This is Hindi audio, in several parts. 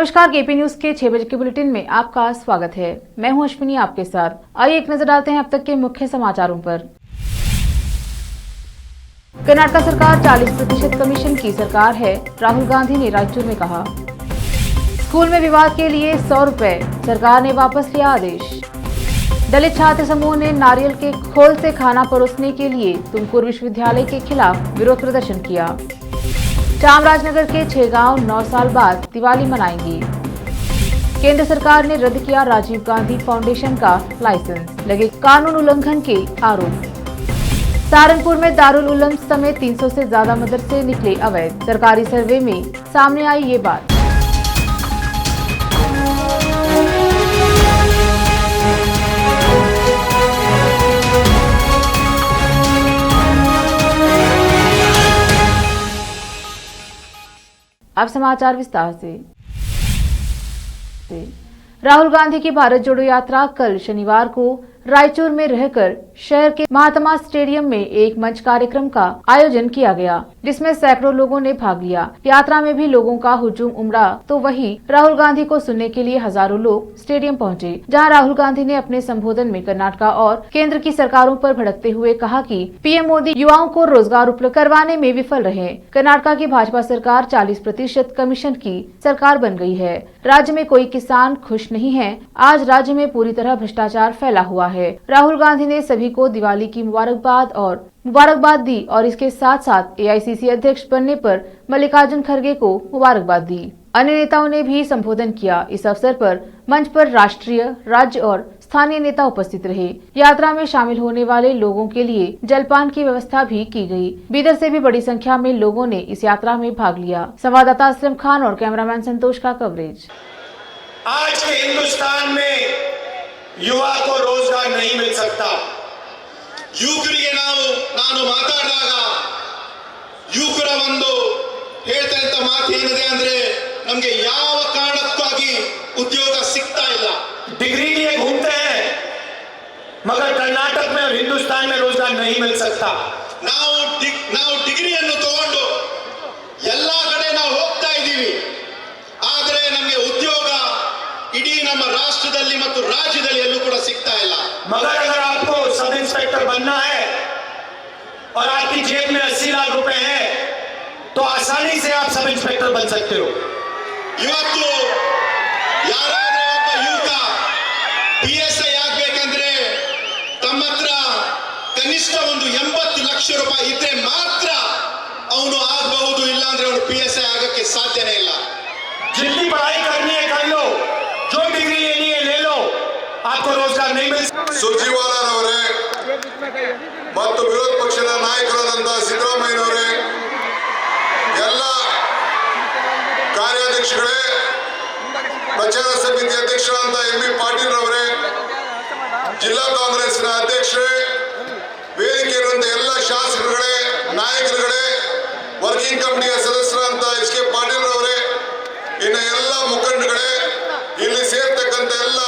नमस्कार, केपी न्यूज के 6 बजे के बुलेटिन में आपका स्वागत है। मैं हूं अश्विनी आपके साथ। आइए एक नजर डालते हैं अब तक के मुख्य समाचारों पर। कर्नाटक सरकार 40% कमीशन की सरकार है, राहुल गांधी ने रायचूर में कहा। स्कूल में विवाद के लिए 100 रुपए, सरकार ने वापस लिया आदेश। दलित छात्र समूह ने नारियल के खोल से खाना परोसने के लिए तुमकुर विश्वविद्यालय के खिलाफ विरोध प्रदर्शन किया। चामराजनगर के 6 गांव 9 साल बाद दिवाली मनाएंगी। केंद्र सरकार ने रद्द किया राजीव गांधी फाउंडेशन का लाइसेंस, लगे कानून उल्लंघन के आरोप। सहारनपुर में दारुल उलूम समेत 300 से ज्यादा मदरसे निकले अवैध, सरकारी सर्वे में सामने आई ये बात। अब समाचार विस्तार से। राहुल गांधी की भारत जोड़ो यात्रा कल शनिवार को रायचूर में रहकर शहर के महात्मा स्टेडियम में एक मंच कार्यक्रम का आयोजन किया गया, जिसमें सैकड़ों लोगों ने भाग लिया। यात्रा में भी लोगों का हुजूम उमड़ा तो वहीं राहुल गांधी को सुनने के लिए हजारों लोग स्टेडियम पहुंचे, जहां राहुल गांधी ने अपने संबोधन में कर्नाटक और केंद्र की सरकारों पर भड़कते हुए कहा कि पीएम मोदी युवाओं को रोजगार उपलब्ध करवाने में विफल रहे। कर्नाटक की भाजपा सरकार 40% कमीशन की सरकार बन गई है। राज्य में कोई किसान खुश नहीं है। आज राज्य में पूरी तरह भ्रष्टाचार फैला हुआ है। राहुल गांधी ने सभी को दिवाली की मुबारकबाद दी और इसके साथ साथ एआईसीसी अध्यक्ष बनने पर मल्लिकार्जुन खड़गे को मुबारकबाद दी। अन्य नेताओं ने भी संबोधन किया। इस अवसर पर मंच पर राष्ट्रीय, राज्य और स्थानीय नेता उपस्थित रहे। यात्रा में शामिल होने वाले लोगों के लिए जलपान की व्यवस्था भी की गई। बीदर से भी बड़ी संख्या में लोगों ने इस यात्रा में भाग लिया। संवाददाता असलम खान और कैमरामैन संतोष का कवरेज। आज के हिंदुस्तान में युवा को रोजगार नहीं मिल सकता। ಯುವಕರಿಗೆ ನಾನು ಮಾತಾಡಿದಾಗ ಯುವಕರ ಒಂದು ಹೇಳ್ತಂತ ಮಾತು ಏನಿದೆ ಅಂದ್ರೆ ನಮಗೆ ಯಾವ ಕಾರಣಕ್ಕಾಗಿ ಉದ್ಯೋಗ ಸಿಗ್ತಾ ಇಲ್ಲ। डिग्री लिए घूमते हैं मगर कर्नाटक में और हिंदुस्तान में रोजगार नहीं मिल सकता। ನಾವು ಡಿಗ್ರಿಯನ್ನು ತಗೊಂಡು ಎಲ್ಲಾ ಕಡೆ ನಾವು ಹೋಗ್ತಾ ಇದ್ದೀವಿ, ಆದರೆ ನಮಗೆ ಉದ್ಯೋಗ इडी ನಮ್ಮ ರಾಷ್ಟ್ರದಲ್ಲಿ ಮತ್ತು ರಾಜ್ಯದಲ್ಲಿ ಎಲ್ಲೂ ಕೂಡ ಸಿಗ್ತಾ ಇಲ್ಲ। मगर अगर आपको सब इंस्पेक्टर बनना है और आपकी जेब में 80 लाख रुपए है तो आसानी से आप सब इंस्पेक्टर बन सकते हो। ಇವತ್ತು ಯಾರಾದರೂ ಒಬ್ಬ ಯುವಕ PSI ಆಗಬೇಕಂದ್ರೆ ತಮ್ಮ ಹತ್ರ ಕನಿಷ್ಠ ಒಂದು 80 ಲಕ್ಷ ರೂಪಾಯಿ ಇದ್ರೆ ಮಾತ್ರ ಅವನು ಆಗಬಹುದು, ಇಲ್ಲ ಅಂದ್ರೆ ಅವನು PSI ಆಗಕ್ಕೆ ಸಾಧ್ಯನೇ ಇಲ್ಲ। जितनी पढ़ाई करनी है कर लो, जो डिग्री लेनी है ले लो, आपको रोजगार नहीं मिल सकता। ಸುರ್ಜಿವಾಲಾರವರೇ ಮತ್ತು ವಿರೋಧ ಪಕ್ಷದ ನಾಯಕರಾದಂತಹ ಸಿದ್ದರಾಮಯ್ಯನವರೇ, ಎಲ್ಲ ಕಾರ್ಯಾಧ್ಯಕ್ಷಗಳೇ, ಪ್ರಚಾರ ಸಮಿತಿ ಅಧ್ಯಕ್ಷರಾದ ಎಂ.ಬಿ. ಪಾಟೀಲ್ ಅವರೇ, ಜಿಲ್ಲಾ ಕಾಂಗ್ರೆಸ್ನ ಅಧ್ಯಕ್ಷರೇ, ವೇದಿಕೆಯಿರುವಂತ ಎಲ್ಲ ಶಾಸಕರುಗಳೇ, ನಾಯಕರುಗಳೇ, ವರ್ಕಿಂಗ್ ಕಮಿಟಿಯ ಸದಸ್ಯರಾದಂತ ಎಚ್.ಕೆ. ಪಾಟೀಲ್ ಅವರೇ, ಇನ್ನು ಎಲ್ಲ ಮುಖಂಡಗಳೇ, ಇಲ್ಲಿ ಸೇರ್ತಕ್ಕಂಥ ಎಲ್ಲ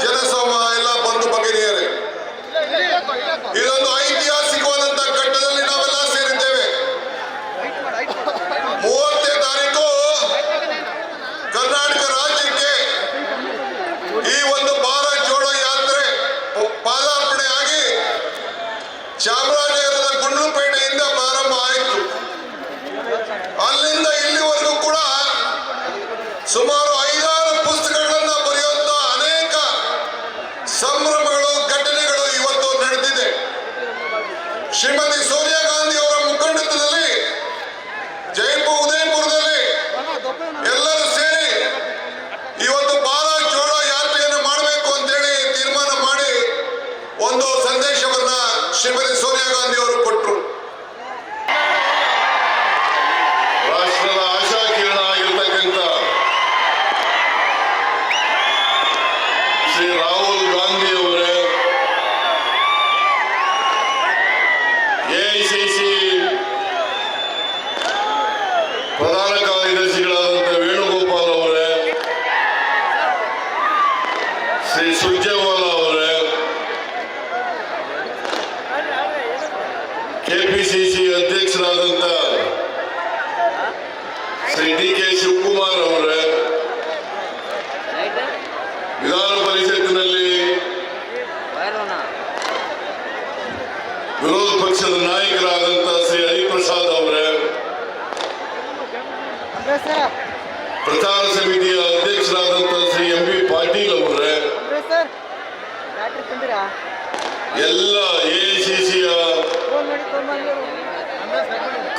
ಜನಸಮೂಹ, ಎಲ್ಲ ಬಂಧು ಭಗಿನಿಯರೇ, ಇದೊಂದು ಐತಿಹಾಸಿಕವಾದಂತಹ ಘಟ್ಟದಲ್ಲಿ ನಾವೆಲ್ಲ ಸೇರಿದ್ದೇವೆ। 30ನೇ ತಾರೀಕು ಕರ್ನಾಟಕ ರಾಜ್ಯಕ್ಕೆ ಈ ಒಂದು ಭಾರತ್ ಜೋಡೋ ಯಾತ್ರೆ ಪಾದಾರ್ಪಣೆ ಆಗಿ ಚಾಮರಾಜನಗರದ ಗುಂಡ್ಲುಪೇಟೆಯಿಂದ ಪ್ರಾರಂಭ ಆಯಿತು। ಅಲ್ಲಿಂದ ಇಲ್ಲಿವರೆಗೂ ಕೂಡ ಸುಮಾರು 5-6 ಪುಸ್ತಕಗಳನ್ನ ಬರೆಯುವಂತ ಅನೇಕ ಸಂಭ್ರಮಗಳು, ಘಟನೆಗಳು ಇವತ್ತು ನಡೆದಿದೆ। ಶ್ರೀಮತಿ ಸೋನಿಯಾ ಗಾಂಧಿ ಅವರ ಮುಖಂಡತ್ವದಲ್ಲಿ ಉದಯಪುರದಲ್ಲಿ ಎಲ್ಲರೂ ಸೇರಿ ಇವತ್ತು ಭಾರತ್ ಜೋಡೋ ಯಾತ್ರೆಯನ್ನು ಮಾಡಬೇಕು ಅಂತೇಳಿ ತೀರ್ಮಾನ ಮಾಡಿ ಒಂದು ಸಂದೇಶವನ್ನ ಶ್ರೀಮತಿ ಸೋನಿಯಾ ಗಾಂಧಿ ಅವರು ಕೊಟ್ಟರು। ರಾಷ್ಟ್ರದ ಆಶಾ ಕಿರಣ ಆಗಿರ್ತಕ್ಕಂಥ ಶ್ರೀ ರಾಹುಲ್ ಗಾಂಧಿ ಅವರೇ, ಎಐಸಿಸಿ ಪ್ರಧಾನ ಕಾರ್ಯದರ್ಶಿಗಳಾದಂಥ ವೇಣುಗೋಪಾಲ್ ಅವರೇ, ಶ್ರೀ ಸುರ್ಜೇವಾಲಾ ಅವರೇ, ಕೆಪಿಸಿಸಿ ಅಧ್ಯಕ್ಷರಾದಂಥ ಶ್ರೀ ಡಿ.ಕೆ. ಶಿವಕುಮಾರ್ ಅವರೇ, ಪ್ರಚಾರ ಸಮಿತಿಯ ಅಧ್ಯಕ್ಷರಾದಂಥ ಶ್ರೀ ಎಂ ಬಿ ಪಾಟೀಲ್ ಅವರೇ, ಎಲ್ಲ ಎಐಸಿಸಿಯ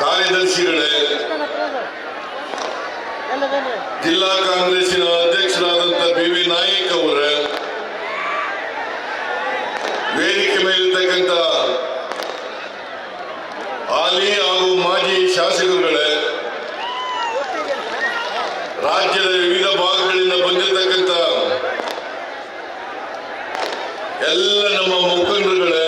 ಕಾರ್ಯದರ್ಶಿಗಳೇ, ಜಿಲ್ಲಾ ಕಾಂಗ್ರೆಸ್ಸಿನ ಅಧ್ಯಕ್ಷರಾದಂಥ ಬಿ ವಿ ನಾಯಕ್ ಅವರೇ, ವೇದಿಕೆ ಮೇಲಿರ್ತಕ್ಕಂಥ ಹಾಲಿ ಹಾಗೂ ಮಾಜಿ ಶಾಸಕರುಗಳೇ, ರಾಜ್ಯದ ವಿವಿಧ ಭಾಗಗಳಿಂದ ಬಂದಿರತಕ್ಕಂಥ ಎಲ್ಲ ನಮ್ಮ ಮುಖಂಡರುಗಳೇ,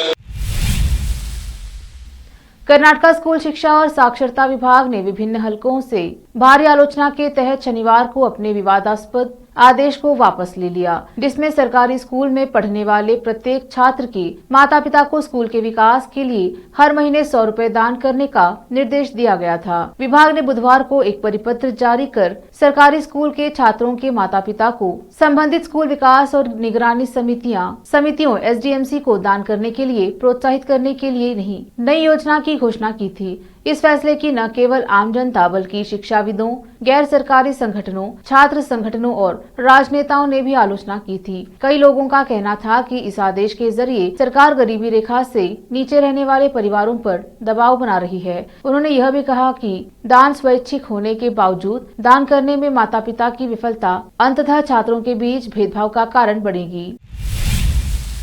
कर्नाटका स्कूल शिक्षा और साक्षरता विभाग ने विभिन्न हलकों से भारी आलोचना के तहत शनिवार को अपने विवादास्पद आदेश को वापस ले लिया, जिसमें सरकारी स्कूल में पढ़ने वाले प्रत्येक छात्र के माता पिता को स्कूल के विकास के लिए हर महीने 100 रुपए दान करने का निर्देश दिया गया था। विभाग ने बुधवार को एक परिपत्र जारी कर सरकारी स्कूल के छात्रों के माता पिता को संबंधित स्कूल विकास और निगरानी समितियों SDMC को दान करने के लिए प्रोत्साहित करने के लिए नहीं, नई योजना की घोषणा की थी। इस फैसले की न केवल आम जनता बल्कि शिक्षाविदों, गैर सरकारी संगठनों, छात्र संगठनों और राजनेताओं ने भी आलोचना की थी। कई लोगों का कहना था कि इस आदेश के जरिए सरकार गरीबी रेखा से नीचे रहने वाले परिवारों पर दबाव बना रही है। उन्होंने यह भी कहा कि दान स्वैच्छिक होने के बावजूद दान करने में माता पिता की विफलता अंततः छात्रों के बीच भेदभाव का कारण बनेगी।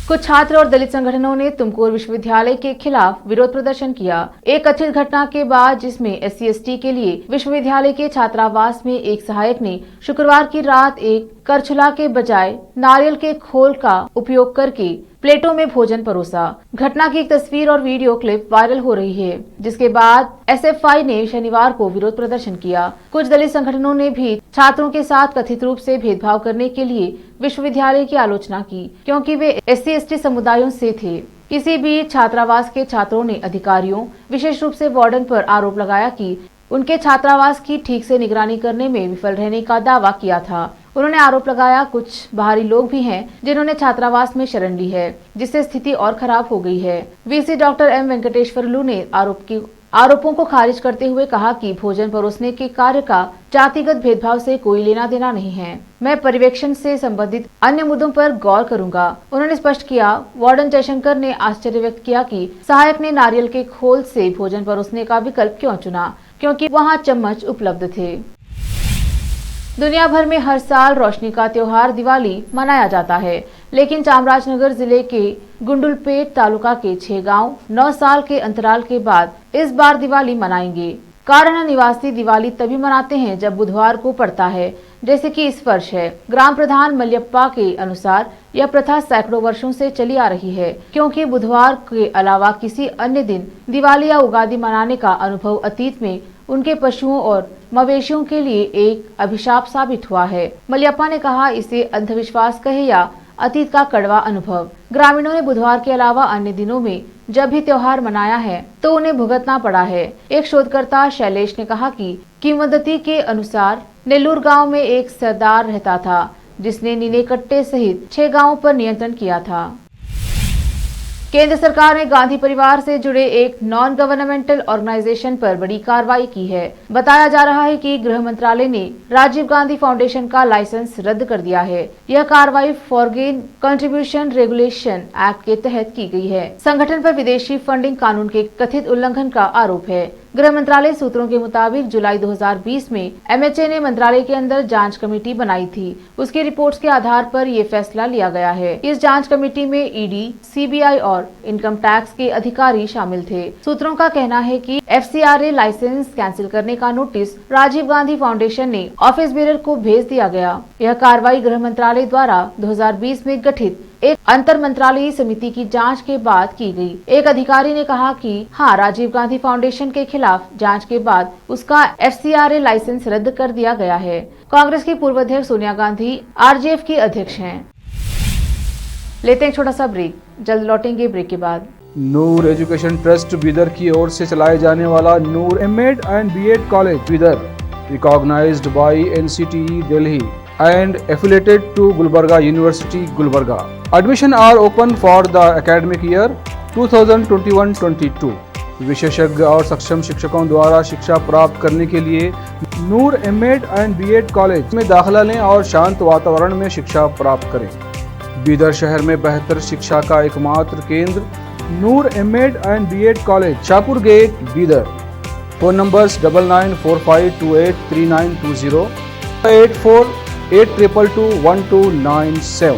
कुछ छात्र और दलित संगठनों ने तुमकुर विश्वविद्यालय के खिलाफ विरोध प्रदर्शन किया। एक कथित घटना के बाद जिसमें SC/ST के लिए विश्वविद्यालय के छात्रावास में एक सहायक ने शुक्रवार की रात एक करछुला के बजाय नारियल के खोल का उपयोग करके प्लेटों में भोजन परोसा। घटना की एक तस्वीर और वीडियो क्लिप वायरल हो रही है, जिसके बाद SFI ने शनिवार को विरोध प्रदर्शन किया। कुछ दलित संगठनों ने भी छात्रों के साथ कथित रूप से भेदभाव करने के लिए विश्वविद्यालय की आलोचना की, क्योंकि वे SC/ST समुदायों से थे। इसी बीच छात्रावास के छात्रों ने अधिकारियों, विशेष रूप से वार्डन पर आरोप लगाया कि उनके छात्रावास की ठीक से निगरानी करने में विफल रहने का दावा किया था। उन्होंने आरोप लगाया कुछ बाहरी लोग भी हैं जिन्होंने छात्रावास में शरण ली है, जिससे स्थिति और खराब हो गई है। VC डॉक्टर M वेंकटेश्वरलू ने आरोपों को खारिज करते हुए कहा कि भोजन परोसने के कार्य का जातिगत भेदभाव से कोई लेना देना नहीं है। मैं पर्यवेक्षण से संबंधित अन्य मुद्दों पर गौर करूंगा। उन्होंने स्पष्ट किया। वार्डन जयशंकर ने आश्चर्य व्यक्त किया कि सहायक ने नारियल के खोल से भोजन परोसने का विकल्प क्यों चुना, क्योंकि वहां चम्मच उपलब्ध थे। दुनिया भर में हर साल रोशनी का त्योहार दिवाली मनाया जाता है, लेकिन चामराजनगर जिले के गुंडलुपेट तालुका के 6 गांव 9 साल के अंतराल के बाद इस बार दिवाली मनाएंगे। कारणा निवासी दिवाली तभी मनाते हैं जब बुधवार को पड़ता है, जैसे कि इस वर्ष है। ग्राम प्रधान मल्यप्पा के अनुसार यह प्रथा सैकड़ों वर्षों से चली आ रही है, क्योंकि बुधवार के अलावा किसी अन्य दिन दिवाली या उगादी मनाने का अनुभव अतीत में उनके पशुओं और मवेशियों के लिए एक अभिशाप साबित हुआ है। मल्यप्पा ने कहा, इसे अंधविश्वास कहे या अतीत का कड़वा अनुभव। ग्रामीणों ने बुधवार के अलावा अन्य दिनों में जब भी त्योहार मनाया है तो उन्हें भुगतना पड़ा है। एक शोधकर्ता शैलेश ने कहा कि किंवदंती के अनुसार नेल्लूर गांव में एक सरदार रहता था, जिसने नीलेकट्टे सहित 6 गांवों पर नियंत्रण किया था। केंद्र सरकार ने गांधी परिवार से जुड़े एक नॉन गवर्नमेंटल ऑर्गेनाइजेशन पर बड़ी कार्रवाई की है। बताया जा रहा है कि गृह मंत्रालय ने राजीव गांधी फाउंडेशन का लाइसेंस रद्द कर दिया है। यह कार्रवाई फॉरेन कंट्रीब्यूशन रेगुलेशन एक्ट के तहत की गई है। संगठन पर विदेशी फंडिंग कानून के कथित उल्लंघन का आरोप है। गृह मंत्रालय सूत्रों के मुताबिक जुलाई 2020 में MHA ने मंत्रालय के अंदर जांच कमेटी बनाई थी। उसकी रिपोर्ट्स के आधार पर ये फैसला लिया गया है। इस जांच कमेटी में ED, CBI और इनकम टैक्स के अधिकारी शामिल थे। सूत्रों का कहना है कि FCRA लाइसेंस कैंसिल करने का नोटिस राजीव गांधी फाउंडेशन ने ऑफिस बेरर को भेज दिया गया। यह कार्रवाई गृह मंत्रालय द्वारा 2020 में गठित एक अंतर मंत्रालयी समिति की जांच के बाद की गई। एक अधिकारी ने कहा कि हाँ, राजीव गांधी फाउंडेशन के खिलाफ जांच के बाद उसका FCRA लाइसेंस रद्द कर दिया गया है। कांग्रेस की पूर्व अध्यक्ष सोनिया गांधी RJF की अध्यक्ष हैं। लेते हैं छोटा सा ब्रेक, जल्द लौटेंगे ब्रेक के बाद। नूर एजुकेशन ट्रस्ट बिदर की ओर से चलाए जाने वाला Noor M.Ed and B.Ed college Bidar, recognised by NCTE Delhi and affiliated to Gulbarga University, Gulbarga. Admission are open for the academic year 2021-22. विशेषज्ञ और सक्षम शिक्षकों द्वारा शिक्षा प्राप्त करने के लिए नूर एमएड एंड बीएड कॉलेज में दाखिला लें और शांत वातावरण में शिक्षा प्राप्त करें। बीदर शहर में बेहतर शिक्षा का एकमात्र केंद्र Noor MEd and BEd college, Shahpur gate, Bidar. Phone numbers 9945283920, 8482221297।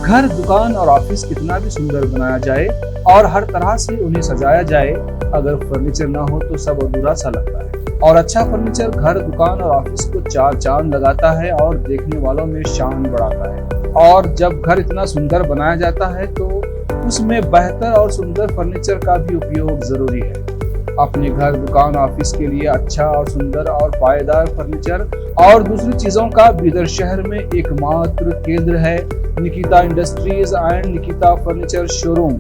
घर, दुकान और ऑफिस कितना भी सुंदर बनाया जाए और हर तरह से उन्हें सजाया जाए, अगर फर्नीचर ना हो तो सब अधूरा सा लगता है। और अच्छा फर्नीचर घर, दुकान और ऑफिस को चार चांद लगाता है और देखने वालों में शान बढ़ाता है। और जब घर इतना सुंदर बनाया जाता है तो उसमें बेहतर और सुंदर फर्नीचर का भी उपयोग जरूरी है। अपने घर, दुकान, ऑफिस के लिए अच्छा और सुंदर और पायदार फर्नीचर और दूसरी चीजों का बीदर शहर में एकमात्र केंद्र है Nikita industries and Nikita furniture showroom,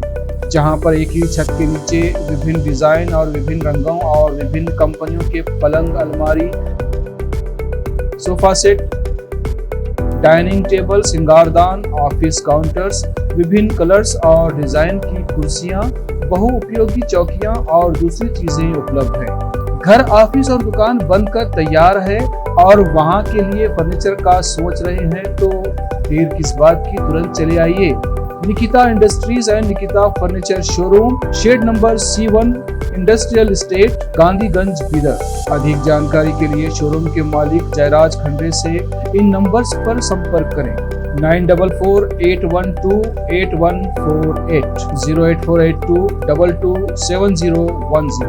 जहां पर एक ही छत के नीचे विभिन्न डिजाइन और विभिन्न रंगों और विभिन्न कंपनियों के पलंग, अलमारी, सोफा सेट, डाइनिंग टेबल, सिंगारदान, ऑफिस काउंटर्स, विभिन्न कलर्स और डिजाइन की कुर्सियां, बहुउपयोगी चौकियां और दूसरी चीजें उपलब्ध हैं। घर, ऑफिस और दुकान बनकर तैयार है और वहां के लिए फर्नीचर का सोच रहे हैं तो देर किस बात की, तुरंत चले आइए। Nikita industries and Nikita furniture showroom, shed number C1, industrial estate, Gandhiganj, Bidar. अधिक जानकारी के लिए शोरूम के मालिक जयराज खंडे से इन नंबर्स पर संपर्क करें। 9448128148, 08482227010।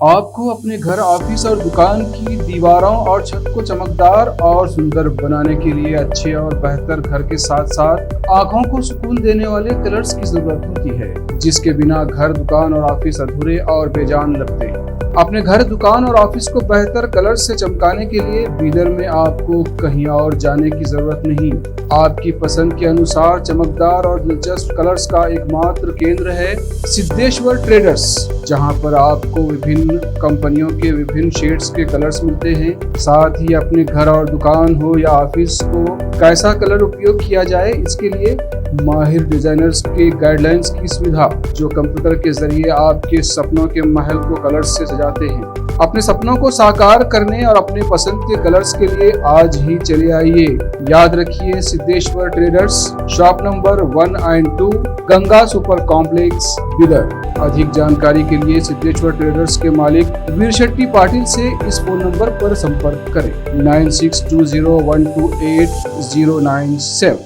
आपको अपने घर, ऑफिस और दुकान की दीवारों और छत को चमकदार और सुंदर बनाने के लिए अच्छे और बेहतर घर के साथ साथ आंखों को सुकून देने वाले कलर्स की जरूरत होती है, जिसके बिना घर, दुकान और ऑफिस अधूरे और बेजान लगते हैं। अपने घर, दुकान और ऑफिस को बेहतर कलर्स से चमकाने के लिए बीदर में आपको कहीं और जाने की जरूरत नहीं। आपकी पसंद के अनुसार चमकदार और दिलचस्प कलर्स का एकमात्र केंद्र है सिद्धेश्वर ट्रेडर्स, जहां पर आपको विभिन्न कंपनियों के विभिन्न शेड्स के कलर्स मिलते हैं। साथ ही अपने घर और दुकान हो या ऑफिस को कैसा कलर उपयोग किया जाए, इसके लिए माहिर डिजाइनर्स के गाइडलाइंस की सुविधा, जो कंप्यूटर के जरिए आपके सपनों के महल को कलर्स से सजाते हैं। अपने सपनों को साकार करने और अपने पसंद के कलर्स के लिए आज ही चले आइए। याद रखिए, Siddheshwar traders, shop number 1 and 2, Ganga super complex, Bidar. अधिक जानकारी के लिए सिद्धेश्वर ट्रेडर्स के मालिक वीर शेट्टी पाटिल से इस फोन नंबर पर संपर्क करें 9620128097।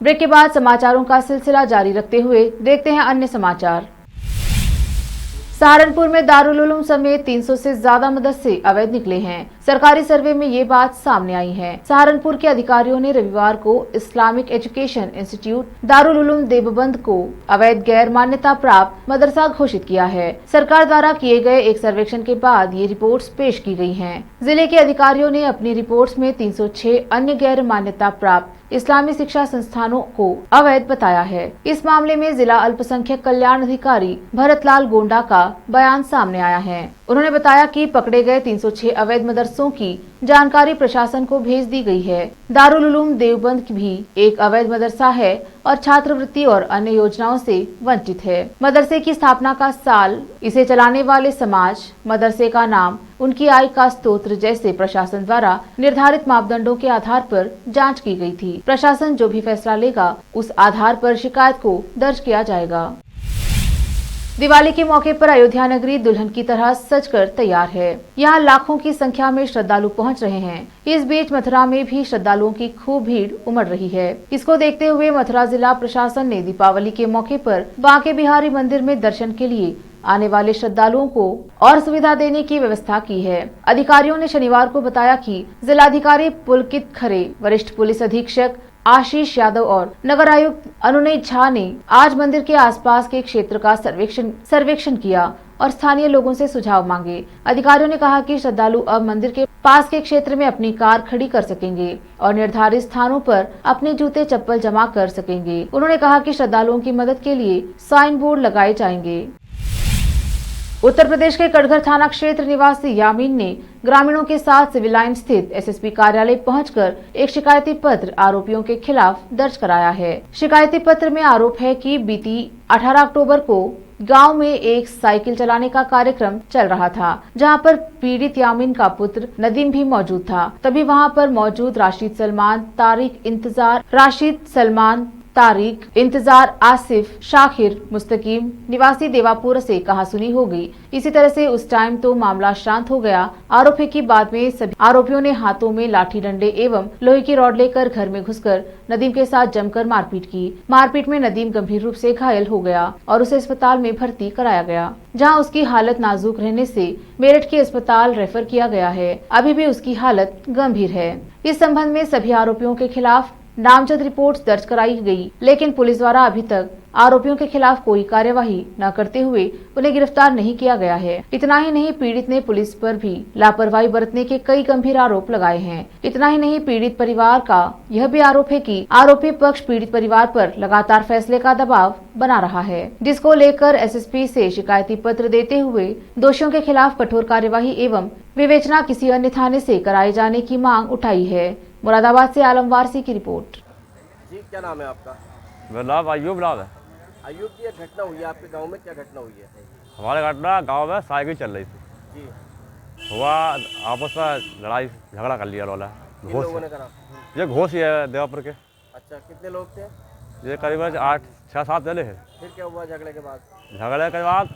ब्रेक के बाद समाचारों का सिलसिला जारी रखते हुए देखते हैं अन्य समाचार। सहारनपुर में दारुल उलूम समेत 300 से ज्यादा मदरसे अवैध निकले हैं। सरकारी सर्वे में ये बात सामने आई है। सहारनपुर के अधिकारियों ने रविवार को Islamic education institute Darul Uloom Deoband को अवैध गैर मान्यता प्राप्त मदरसा घोषित किया है। सरकार द्वारा किए गए एक सर्वेक्षण के बाद ये रिपोर्ट्स पेश की गई हैं। जिले के अधिकारियों ने अपनी रिपोर्ट्स में 306 अन्य गैर मान्यता प्राप्त इस्लामी शिक्षा संस्थानों को अवैध बताया है। इस मामले में जिला अल्पसंख्यक कल्याण अधिकारी भरतलाल गोंडा का बयान सामने आया है। उन्होंने बताया कि पकड़े गए 306 अवैध मदरसों की जानकारी प्रशासन को भेज दी गई है। दारुल उलूम देवबंद भी एक अवैध मदरसा है और छात्रवृत्ति और अन्य योजनाओं से वंचित है। मदरसे की स्थापना का साल, इसे चलाने वाले समाज, मदरसे का नाम, उनकी आय का स्तोत्र जैसे प्रशासन द्वारा निर्धारित मापदंडों के आधार पर जांच की गई थी। प्रशासन जो भी फैसला लेगा उस आधार पर शिकायत को दर्ज किया जाएगा। दिवाली के मौके पर अयोध्या नगरी दुल्हन की तरह सजकर तैयार है। यहाँ लाखों की संख्या में श्रद्धालु पहुँच रहे हैं। इस बीच मथुरा में भी श्रद्धालुओं की खूब भीड़ उमड़ रही है। इसको देखते हुए मथुरा जिला प्रशासन ने दीपावली के मौके पर बांके बिहारी मंदिर में दर्शन के लिए आने वाले श्रद्धालुओं को और सुविधा देने की व्यवस्था की है। अधिकारियों ने शनिवार को बताया कि जिलाधिकारी पुलकित खरे, वरिष्ठ पुलिस अधीक्षक आशीष यादव और नगर आयुक्त अनुनय झा ने आज मंदिर के आसपास के क्षेत्र का सर्वेक्षण किया और स्थानीय लोगों से सुझाव मांगे। अधिकारियों ने कहा कि श्रद्धालु अब मंदिर के पास के क्षेत्र में अपनी कार खड़ी कर सकेंगे और निर्धारित स्थानों पर अपने जूते चप्पल जमा कर सकेंगे। उन्होंने कहा कि श्रद्धालुओं की मदद के लिए साइन बोर्ड लगाए जाएंगे। उत्तर प्रदेश के कटघर थाना क्षेत्र निवासी यामीन ने ग्रामीणों के साथ सिविल लाइन स्थित एसएसपी कार्यालय पहुंचकर एक शिकायती पत्र आरोपियों के खिलाफ दर्ज कराया है। शिकायती पत्र में आरोप है कि बीती 18 अक्टूबर को गांव में एक साइकिल चलाने का कार्यक्रम चल रहा था, जहां पर पीड़ित यामीन का पुत्र नदीम भी मौजूद था। तभी वहां पर मौजूद राशिद सलमान तारिक इंतजार आसिफ शाकिर मुस्तकीम निवासी देवापुर से कहासुनी हो गई। इसी तरह से उस टाइम तो मामला शांत हो गया। आरोप है कि बाद में सभी आरोपियों ने हाथों में लाठी डंडे एवं लोहे की रॉड लेकर घर में घुसकर नदीम के साथ जमकर मारपीट की। मारपीट में नदीम गंभीर रूप से घायल हो गया और उसे अस्पताल में भर्ती कराया गया, जहां उसकी हालत नाजुक रहने से मेरठ के अस्पताल रेफर किया गया है। अभी भी उसकी हालत गंभीर है। इस संबंध में सभी आरोपियों के खिलाफ नामजद रिपोर्ट दर्ज कराई गई, लेकिन पुलिस द्वारा अभी तक आरोपियों के खिलाफ कोई कार्यवाही न करते हुए उन्हें गिरफ्तार नहीं किया गया है। इतना ही नहीं, पीड़ित ने पुलिस पर भी लापरवाही बरतने के कई गंभीर आरोप लगाए हैं। इतना ही नहीं, पीड़ित परिवार का यह भी आरोप है कि आरोपी पक्ष पीड़ित परिवार पर लगातार फैसले का दबाव बना रहा है, जिसको लेकर एसएसपी से शिकायती पत्र देते हुए दोषियों के खिलाफ कठोर कार्यवाही एवं विवेचना किसी अन्य थाने से कराए जाने की मांग उठाई है। मुरादाबाद से आलम वारसी की रिपोर्ट। जी, क्या नाम है आपका? मेरा नाम अयूब नाम है। अयूब जी, एक घटना हुई है आपके गांव में, क्या घटना हुई है? हमारे घटना गांव में साइकिल चल रही थी, जी, हुआ आपस में लड़ाई झगड़ा कर लिया वाला। किन लोगों ने करा? ये घोष ही है देवापुर के। अच्छा, कितने लोग थे? ये करीबन 8-6-7 जने हैं। फिर क्या हुआ झगड़े के बाद? झगड़े के बाद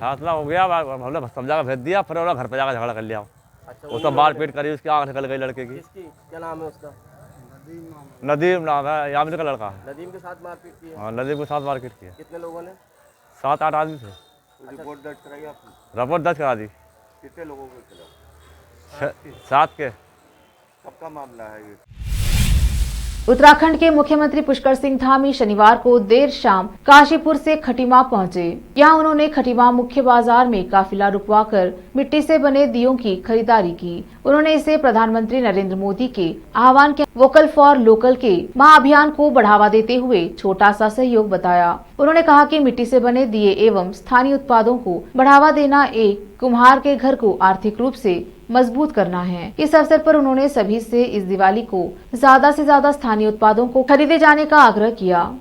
फैसला हो गया, हमने समझा कर भेज दिया, फिर उन्होंने घर पर जाकर झगड़ा कर लिया। अच्छा, उसका मारपीट करी, उसकी आँख निकल गई लड़के की। किसकी? क्या नाम है उसका? नदीम नाम है, यामिन का लड़का है। नदीम के साथ मारपीट की है? हाँ, नदीम के साथ मारपीट की है। कितने लोगों ने? 7-8 आदमी थे। रिपोर्ट दर्ज कराई आपने? रिपोर्ट दर्ज करा दी। कितने लोगों के खिलाफ? 7 के। कब का मामला है ये? उत्तराखंड के मुख्यमंत्री पुष्कर सिंह धामी शनिवार को देर शाम काशीपुर से खटीमा पहुंचे। यहां उन्होंने खटीमा मुख्य बाजार में काफिला रुकवाकर मिट्टी से बने दियों की खरीदारी की। उन्होंने इसे प्रधानमंत्री नरेंद्र मोदी के आह्वान के वोकल फॉर लोकल के महाअभियान को बढ़ावा देते हुए छोटा सा सहयोग बताया। उन्होंने कहा कि मिट्टी से बने दिए एवं स्थानीय उत्पादों को बढ़ावा देना एक कुम्हार के घर को आर्थिक रूप से मजबूत करना है। इस अवसर पर उन्होंने सभी से इस दिवाली को ज्यादा से ज्यादा स्थानीय उत्पादों को खरीदे जाने का आग्रह किया।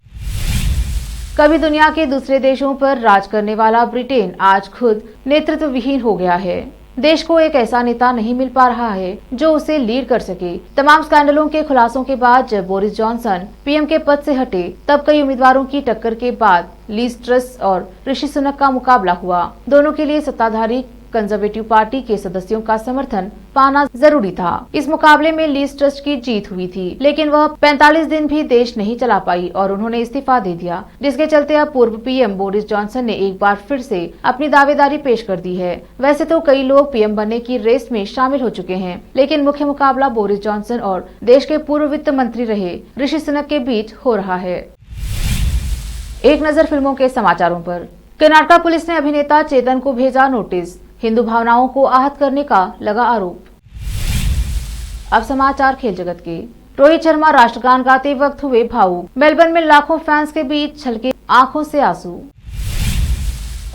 कभी दुनिया के दूसरे देशों पर राज करने वाला ब्रिटेन आज खुद नेतृत्व विहीन हो गया है। देश को एक ऐसा नेता नहीं मिल पा रहा है जो उसे लीड कर सके। तमाम स्कैंडलों के खुलासों के बाद जब बोरिस जॉनसन पीएम के पद से हटे, तब कई उम्मीदवारों की टक्कर के बाद लीज ट्रस और ऋषि सुनक का मुकाबला हुआ। दोनों के लिए सत्ताधारी कंजर्वेटिव पार्टी के सदस्यों का समर्थन पाना जरूरी था। इस मुकाबले में लीज ट्रस्ट की जीत हुई थी, लेकिन वह 45 दिन भी देश नहीं चला पाई और उन्होंने इस्तीफा दे दिया, जिसके चलते अब पूर्व पीएम बोरिस जॉनसन ने एक बार फिर से अपनी दावेदारी पेश कर दी है। वैसे तो कई लोग पीएम बनने की रेस में शामिल हो चुके हैं, लेकिन मुख्य मुकाबला बोरिस जॉनसन और देश के पूर्व वित्त मंत्री रहे ऋषि सुनक के बीच हो रहा है। एक नजर फिल्मों के समाचारों पर। कर्नाटक पुलिस ने अभिनेता चेतन को भेजा नोटिस, हिंदू भावनाओं को आहत करने का लगा आरोप। अब समाचार खेल जगत के। रोहित शर्मा राष्ट्रगान गाते वक्त हुए भावुक, मेलबर्न में लाखों फैंस के बीच छलके आंखों से आंसू।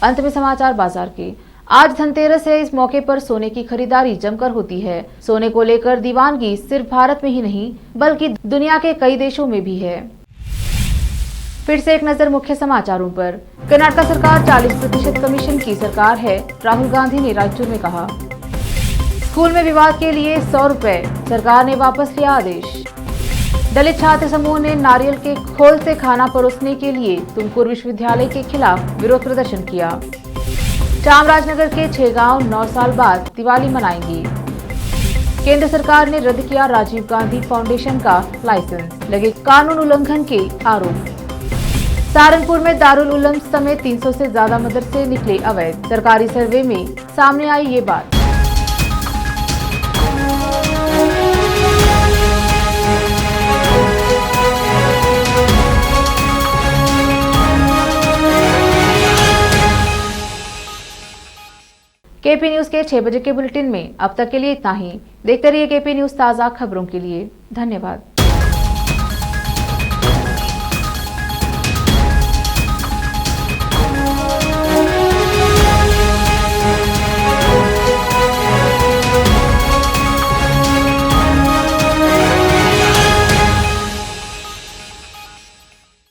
अंत में समाचार बाजार के। आज धनतेरस है, इस मौके पर सोने की खरीदारी जमकर होती है। सोने को लेकर दीवानगी सिर्फ भारत में ही नहीं बल्कि दुनिया के कई देशों में भी है। फिर से एक नजर मुख्य समाचारों पर। कर्नाटक सरकार 40% कमीशन की सरकार है, राहुल गांधी ने रायचूर में कहा। स्कूल में विवाद के लिए 100 रुपए, सरकार ने वापस लिया आदेश। दलित छात्र समूह ने नारियल के खोल से खाना परोसने के लिए तुमकुर विश्वविद्यालय के खिलाफ विरोध प्रदर्शन किया। चामराजनगर के 6 गांव 9 साल बाद दिवाली मनाएंगे। केंद्र सरकार ने रद्द किया राजीव गांधी फाउंडेशन का लाइसेंस, लगे कानून उल्लंघन के आरोप। सहारनपुर में दारुल उलूम समेत 300 से ज्यादा मदरसे निकले अवैध, सरकारी सर्वे में सामने आई ये बात। केपी न्यूज के 6 बजे के बुलेटिन में अब तक के लिए इतना ही। देखते रहिए केपी न्यूज, ताज़ा खबरों के लिए। धन्यवाद।